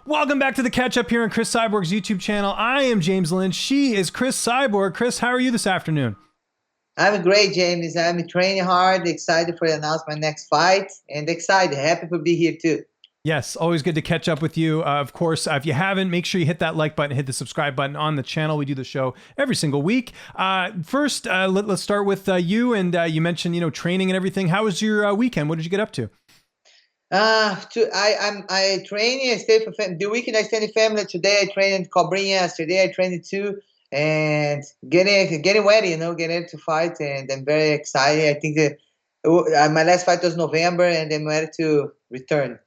Welcome back to the catch up here on Cris Cyborg's YouTube channel. I am James Lynch. She is Cris Cyborg. Cris, how are you this afternoon? I'm great, James. I'm training hard, excited for the announce my next fight, and excited, happy to be here too. Yes, always good to catch up with you. Of course, if you haven't, make sure you hit that like button, hit the subscribe button on the channel. We do the show every single week. First, let's start with you. And you mentioned, training and everything. How was your weekend? What did you get up to? I training. I stay for the weekend. I stay in family. Today I trained in Cobrinha. Yesterday I trained too, and getting ready. Getting ready to fight, and I'm very excited. I think that my last fight was November, and I'm ready to return.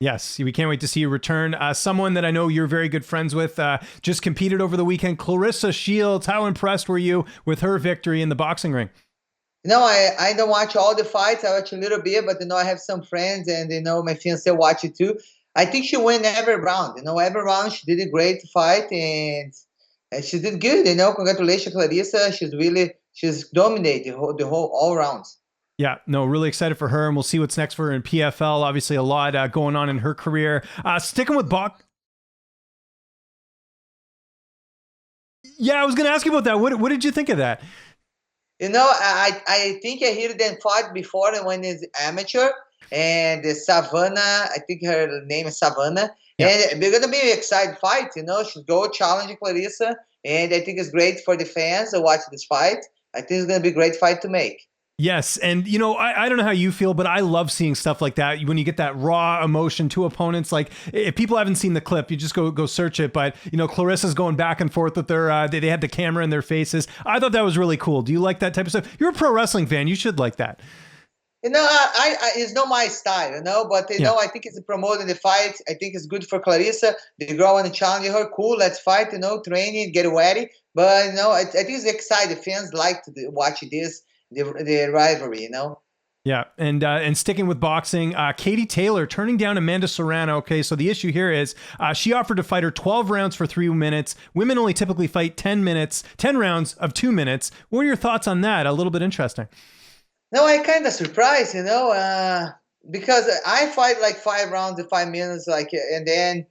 Yes, we can't wait to see you return. Someone that I know you're very good friends with just competed over the weekend, Claressa Shields. How impressed were you with her victory in the boxing ring? I don't watch all the fights. I watch a little bit, but I have some friends, and my fiancé watch it too. I think she won every round. Every round she did a great fight, and she did good. Congratulations, Claressa. She's dominated the whole all rounds. Yeah, no, really excited for her, and we'll see what's next for her in PFL. Obviously, a lot going on in her career. Sticking with box. Yeah, I was going to ask you about that. What did you think of that? I think I heard them fight before when it's amateur, and Savanah, I think her name is Savanah, and they're gonna be an exciting fight. She's go challenging Claressa, and I think it's great for the fans to watch this fight. I think it's gonna be a great fight to make. Yes. And, I don't know how you feel, but I love seeing stuff like that. When you get that raw emotion to opponents, like if people haven't seen the clip, you just go search it. But, Claressa's going back and forth with their, they had the camera in their faces. I thought that was really cool. Do you like that type of stuff? You're a pro wrestling fan. You should like that. It's not my style, but I think it's promoting the fight. I think it's good for Claressa. The girl want to challenge her. Cool, let's fight, training, get ready. But, I think it's exciting. Fans like to watch this. The rivalry, Yeah, and sticking with boxing, Katie Taylor turning down Amanda Serrano. Okay, so the issue here is she offered to fight her 12 rounds for 3 minutes. Women only typically fight 10 rounds of 2 minutes. What are your thoughts on that? A little bit interesting. No, I kind of surprised, because I fight like 5 rounds in 5 minutes, and then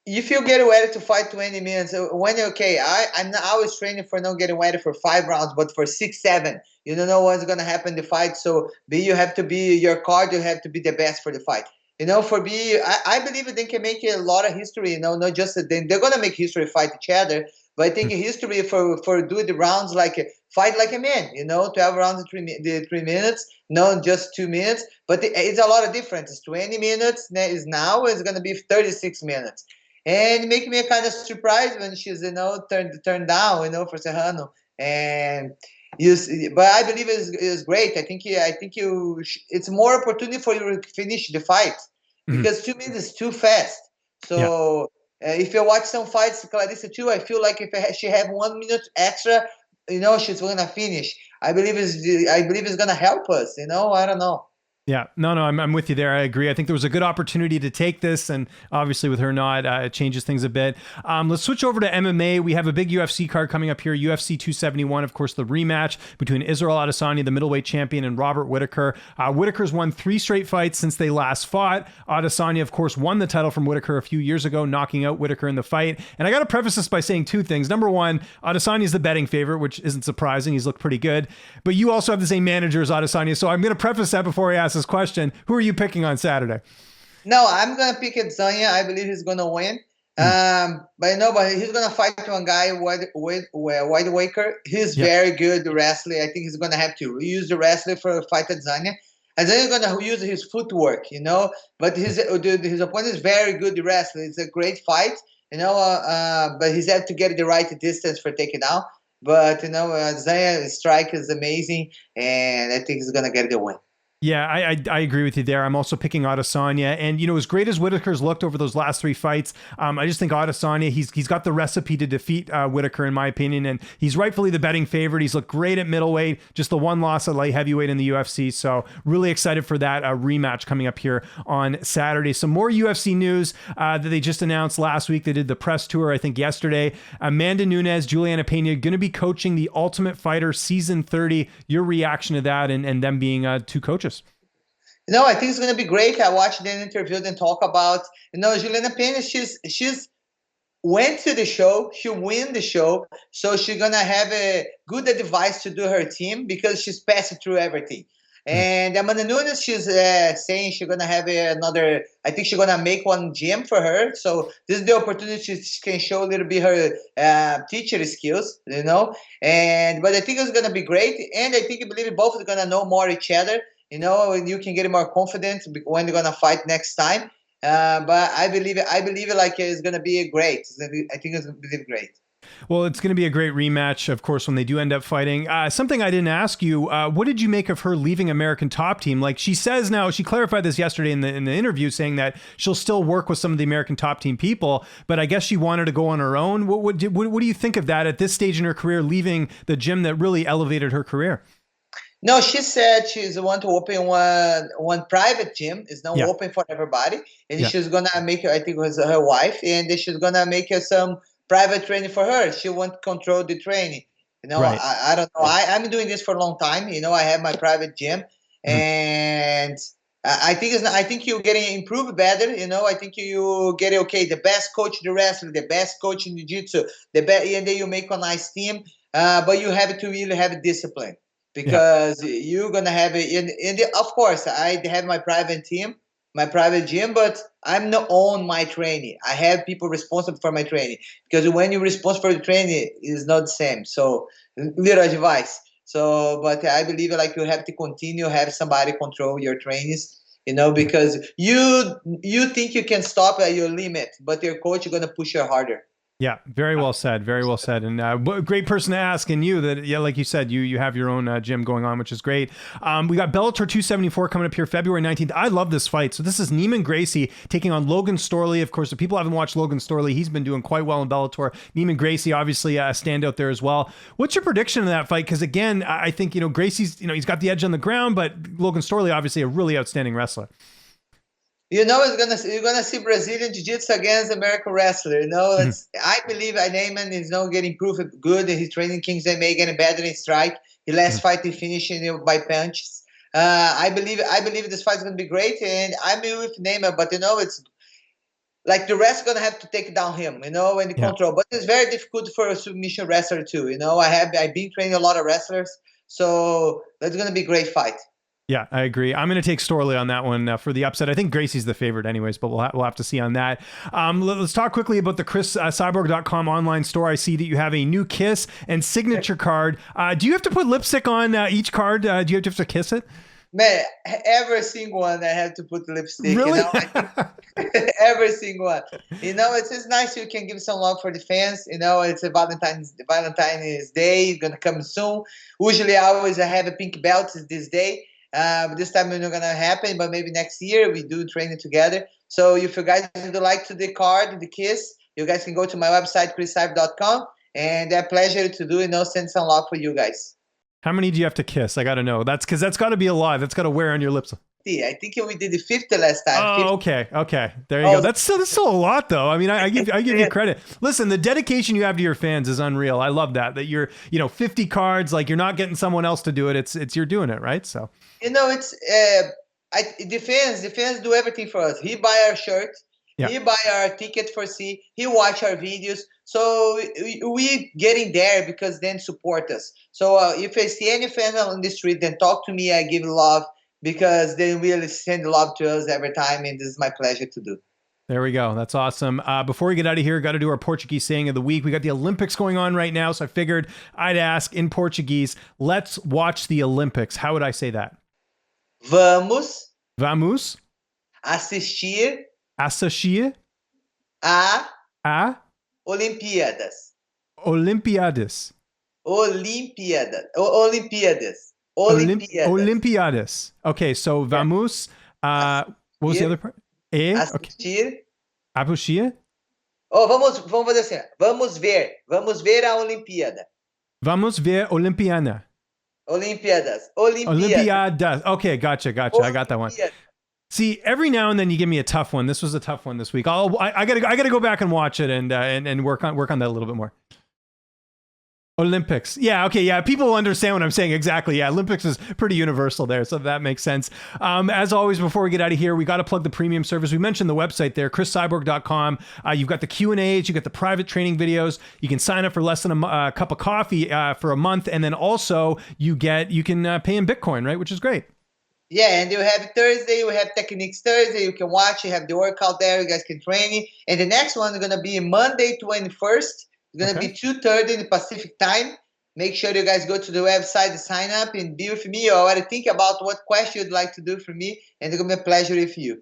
if you get ready to fight 20 minutes, I was training for not getting ready for 5 rounds, but for 6, 7. You don't know what's gonna happen in the fight. So you have to be your card. You have to be the best for the fight. For me, I believe they can make a lot of history. Not just they're gonna make history fight each other, but I think history for doing the rounds fight like a man. 12 rounds in 3 minutes, not just 2 minutes. But it's a lot of difference. It's 20 minutes now is gonna be 36 minutes. And make me kind of surprised when she's turned down for Serrano, but I believe it's great. I think it's more opportunity for you to finish the fight because 2 minutes is too fast. So if you watch some fights, Claressa too, I feel like if she have 1 minute extra, she's gonna finish. I believe it's gonna help us. I don't know. Yeah, no, I'm with you there. I agree. I think there was a good opportunity to take this, and obviously with her not, it changes things a bit. Let's switch over to MMA. We have a big UFC card coming up here, UFC 271, of course, the rematch between Israel Adesanya, the middleweight champion, and Robert Whittaker. Whittaker's won 3 straight fights since they last fought. Adesanya, of course, won the title from Whittaker a few years ago, knocking out Whittaker in the fight. And I got to preface this by saying 2 things. Number one, Adesanya is the betting favorite, which isn't surprising. He's looked pretty good. But you also have the same manager as Adesanya, so I'm going to preface that before I ask this question. Who are you picking on Saturday? No, I'm gonna pick Adesanya. I believe he's gonna win. But he's gonna fight one guy with Whittaker. He's very good wrestling. I think he's gonna have to use the wrestling for fight Adesanya. Adesanya gonna use his footwork, But his opponent is very good wrestling. It's a great fight, But he's have to get the right distance for taking down. But Adesanya strike is amazing, and I think he's gonna get the win. Yeah, I agree with you there. I'm also picking Adesanya. And, as great as Whittaker's looked over those last 3 fights, I just think Adesanya, he's got the recipe to defeat Whittaker, in my opinion. And he's rightfully the betting favorite. He's looked great at middleweight, just the 1 loss at light heavyweight in the UFC. So really excited for that rematch coming up here on Saturday. Some more UFC news that they just announced last week. They did the press tour, I think, yesterday. Amanda Nunes, Julianna Pena, going to be coaching the Ultimate Fighter Season 30. Your reaction to that and them being 2 coaches? No, I think it's gonna be great. I watched the interview and talk about, Julianna Pena. She's went to the show. She win the show, so she's gonna have a good advice to do her team because she's passed through everything. And Amanda Nunes, she's saying she's gonna have another. I think she's gonna make one gym for her. So this is the opportunity she can show a little bit her teacher skills, And but I think it's gonna be great, and I think I believe both are gonna know more each other. And you can get more confident when they're gonna fight next time. But I believe it like it's gonna be great. I think it's gonna be great. Well, it's going to be a great rematch, of course, when they do end up fighting. Something I didn't ask you, what did you make of her leaving American Top Team? Like she says now, she clarified this yesterday in the interview, saying that she'll still work with some of the American Top Team people, but I guess she wanted to go on her own. What do you think of that at this stage in her career, leaving the gym that really elevated her career? No, she said she's want to open one private gym. It's not open for everybody, and she's gonna make her. I think it was her wife, and she's gonna make her some private training for her. She won't control the training. Right. I don't know. I'm doing this for a long time. I have my private gym, and I think you're getting improved better. I think you get okay. The best coach in the wrestling, the best coach in jiu-jitsu, the best, and then you make a nice team. But you have to really have discipline because you're gonna have it. Of course, I have my private team, my private gym, but I'm not own my training. I have people responsible for my training because when you're responsible for the training, it's not the same. So little advice. So, but I believe like you have to continue have somebody control your trainings. Because you think you can stop at your limit, but your coach is gonna push you harder. Yeah, very well said. Very well said. And great person to ask. And you, that like you said, you have your own gym going on, which is great. We got Bellator 274 coming up here February 19th. I love this fight. So this is Neiman Gracie taking on Logan Storley. Of course, if people haven't watched Logan Storley, he's been doing quite well in Bellator. Neiman Gracie, obviously a standout there as well. What's your prediction of that fight? Because again, I think Gracie's he's got the edge on the ground, but Logan Storley obviously a really outstanding wrestler. You're gonna see Brazilian Jiu-Jitsu against American wrestler. I believe Neiman is now getting improved good. He's training Kings MMA getting better in strike. The last fight he finished by punches. I believe this fight is gonna be great, and I'm with Neiman, but it's like the rest gonna have to take down him, and the control. But it's very difficult for a submission wrestler too. I've been training a lot of wrestlers, so that's gonna be a great fight. Yeah, I agree. I'm going to take Storley on that one for the upset. I think Gracie's the favorite anyways, but we'll have to see on that. Let's talk quickly about the CrisCyborg.com online store. I see that you have a new kiss and signature card. Do you have to put lipstick on each card? Do you have to kiss it? Man, every single one I have to put lipstick. Really? Every single one. It's just nice you can give some love for the fans. It's a Valentine's Day. It's gonna come soon. Usually I always have a pink belt this day. This time it's not gonna happen, but maybe next year we do training together. So if you guys would like to the card, the kiss, you guys can go to my website, CrisCyborg.com, and a pleasure to do, send some love for you guys. How many do you have to kiss? I got to know. That's got to be a lot. That's got to wear on your lips. I think we did the 50 last time. Oh, 50. Okay. There you go. That's still a lot, though. I mean, I give you credit. Listen, the dedication you have to your fans is unreal. I love that you're 50 cards. Like you're not getting someone else to do it. It's you're doing it, right? So it's the fans do everything for us. He buy our shirt. Yeah. He buy our ticket for see. He watch our videos. So we getting there because then support us. So if I see any fan on the street, then talk to me. I give love because they really send love to us every time, and this is my pleasure to do. There we go. That's awesome. Before we get out of here, got to do our Portuguese saying of the week. We got the Olympics going on right now, so I figured I'd ask in Portuguese. Let's watch the Olympics. How would I say that? Vamos assistir a Olimpíadas. Okay, so vamos. What was the other part? Assistir. Assistir. Oh, vamos fazer assim. Vamos ver a Olimpíada. Vamos ver Olimpiadas. Okay, gotcha. I got that one. See, every now and then you give me a tough one. This was a tough one this week. I gotta go back and watch it and work on that a little bit more. Olympics. Yeah. Okay. Yeah. People understand what I'm saying. Exactly. Yeah. Olympics is pretty universal there. So that makes sense. As always, before we get out of here, we got to plug the premium service. We mentioned the website there, CrisCyborg.com. You've got the Q&As, you got the private training videos. You can sign up for less than a cup of coffee for a month. And then also you can pay in Bitcoin, right? Which is great. Yeah, and you have Thursday, we have Techniques Thursday. You can watch, you have the workout there, you guys can train it. And the next one is going to be Monday 21st. It's going to be 2:30 in the Pacific time. Make sure you guys go to the website to sign up and be with me, or think about what question you'd like to do for me. And it's going to be a pleasure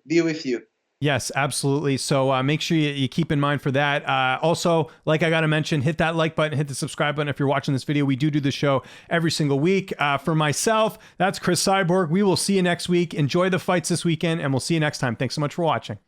be with you. Yes, absolutely. So make sure you keep in mind for that. Also, like I got to mention, hit that like button, hit the subscribe button if you're watching this video. We do the show every single week. For myself, that's Cris Cyborg. We will see you next week. Enjoy the fights this weekend, and we'll see you next time. Thanks so much for watching.